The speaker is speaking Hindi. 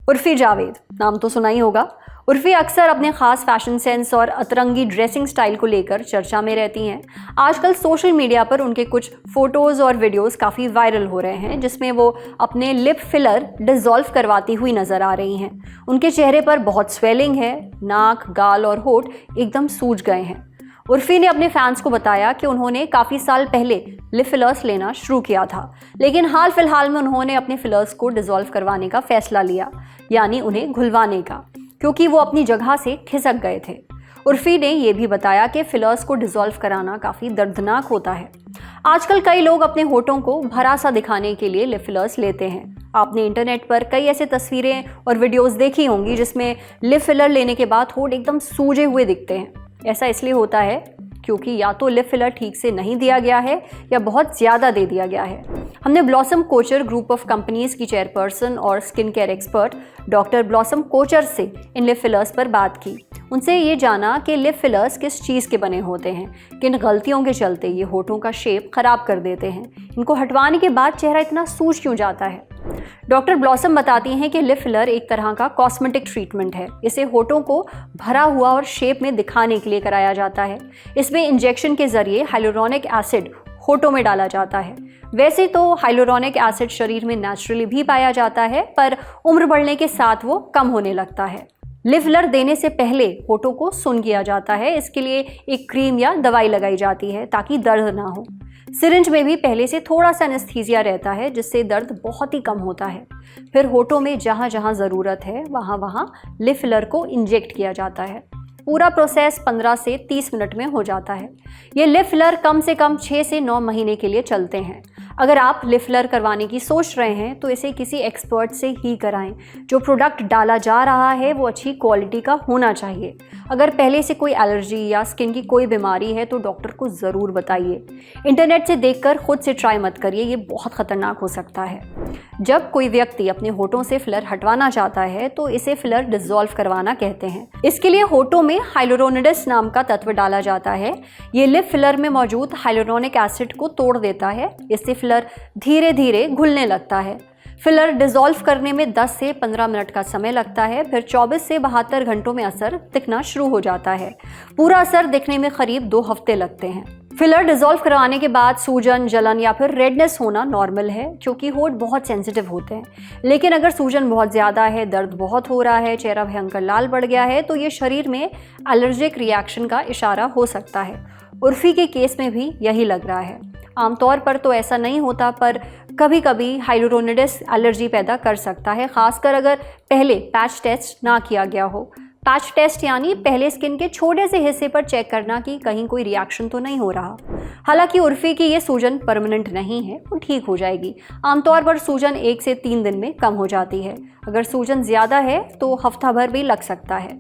उर्फी जावेद नाम तो सुना ही होगा। उर्फी अक्सर अपने खास फैशन सेंस और अतरंगी ड्रेसिंग स्टाइल को लेकर चर्चा में रहती हैं। आजकल सोशल मीडिया पर उनके कुछ फोटोज और वीडियोस काफ़ी वायरल हो रहे हैं, जिसमें वो अपने लिप फिलर डिसॉल्व करवाती हुई नजर आ रही हैं। उनके चेहरे पर बहुत स्वेलिंग है, नाक, गाल और होठ एकदम सूज गए हैं। उर्फी ने अपने फैंस को बताया कि उन्होंने काफ़ी साल पहले लिप फिलर्स लेना शुरू किया था, लेकिन हाल फिलहाल में उन्होंने अपने फिलर्स को डिसॉल्व करवाने का फैसला लिया, यानी उन्हें घुलवाने का, क्योंकि वो अपनी जगह से खिसक गए थे। उर्फी ने यह भी बताया कि फिलर्स को डिसॉल्व कराना काफ़ी दर्दनाक होता है। आजकल कई लोग अपने होठों को भरा सा दिखाने के लिए लिप फिलर्स लेते हैं। आपने इंटरनेट पर कई ऐसे तस्वीरें और वीडियोस देखी होंगी जिसमें लिप फिलर लेने के बाद होठ एकदम सूजे हुए दिखते हैं। ऐसा इसलिए होता है क्योंकि या तो लिप फिलर ठीक से नहीं दिया गया है या बहुत ज़्यादा दे दिया गया है। हमने Blossom Kochhar group of companies की चेयरपर्सन और skin care expert doctor Blossom Kochhar से इन लिप फिलर्स पर बात की। उनसे ये जाना कि लिप फिलर्स किस चीज़ के बने होते हैं, किन गलतियों के चलते ये होठों का शेप खराब कर देते हैं, इनको हटवाने के बाद चेहरा इतना सूज क्यों जाता है। डॉक्टर ब्लॉसम बताती हैं कि लिप फिलर एक तरह का कॉस्मेटिक ट्रीटमेंट है। इसे होठों को भरा हुआ और शेप में दिखाने के लिए कराया जाता है। इसमें इंजेक्शन के जरिए हाइलुरोनिक एसिड होठों में डाला जाता है। वैसे तो हाइलुरोनिक एसिड शरीर में नेचुरली भी पाया जाता है, पर उम्र बढ़ने के साथ वो कम होने लगता है। लिप फिलर देने से पहले होठों को सुन्न किया जाता है। इसके लिए एक क्रीम या दवाई लगाई जाती है ताकि दर्द ना हो। सिरिंज में भी पहले से थोड़ा सा एनेस्थीसिया रहता है, जिससे दर्द बहुत ही कम होता है। फिर होठों में जहाँ जहाँ ज़रूरत है वहाँ लिप फिलर को इंजेक्ट किया जाता है। पूरा प्रोसेस 15 से 30 मिनट में हो जाता है। ये लिप फिलर कम से कम 6 से 9 महीने के लिए चलते हैं। अगर आप लिप फिलर करवाने की सोच रहे हैं तो इसे किसी एक्सपर्ट से ही कराएं। जो प्रोडक्ट डाला जा रहा है वो अच्छी क्वालिटी का होना चाहिए। अगर पहले से कोई एलर्जी या स्किन की कोई बीमारी है तो डॉक्टर को ज़रूर बताइए। इंटरनेट से देखकर खुद से ट्राई मत करिए, ये बहुत ख़तरनाक हो सकता है। जब कोई व्यक्ति अपने होठों से फिलर हटवाना चाहता है तो इसे फिलर डिसॉल्व करवाना कहते हैं। इसके लिए होठों में हाइलुरोनिडस नाम का तत्व डाला जाता है। ये लिप फिलर में मौजूद हाइलुरोनिक एसिड को तोड़ देता है। इससे फिलर धीरे धीरे घुलने लगता है। फिलर डिसॉल्व करने में 10 से 15 मिनट का समय लगता है। फिर 24 से 72 घंटों में असर दिखना शुरू हो जाता है। पूरा असर दिखने में करीब 2 हफ्ते लगते हैं। फिलर डिसॉल्व करवाने के बाद सूजन, जलन या फिर रेडनेस होना नॉर्मल है, क्योंकि होठ बहुत सेंसिटिव होते हैं। लेकिन अगर सूजन बहुत ज़्यादा है, दर्द बहुत हो रहा है, चेहरा भयंकर लाल पड़ गया है तो ये शरीर में एलर्जिक रिएक्शन का इशारा हो सकता है। उर्फी के केस में भी यही लग रहा है। आमतौर पर तो ऐसा नहीं होता, पर कभी कभी हाइलुरोनिडस एलर्जी पैदा कर सकता है, खासकर अगर पहले पैच टेस्ट ना किया गया हो। पैच टेस्ट यानी पहले स्किन के छोटे से हिस्से पर चेक करना कि कहीं कोई रिएक्शन तो नहीं हो रहा। हालांकि उर्फी की ये सूजन परमानेंट नहीं है, वो ठीक हो जाएगी। आमतौर पर सूजन 1 से 3 दिन में कम हो जाती है। अगर सूजन ज़्यादा है तो हफ्ता भर भी लग सकता है।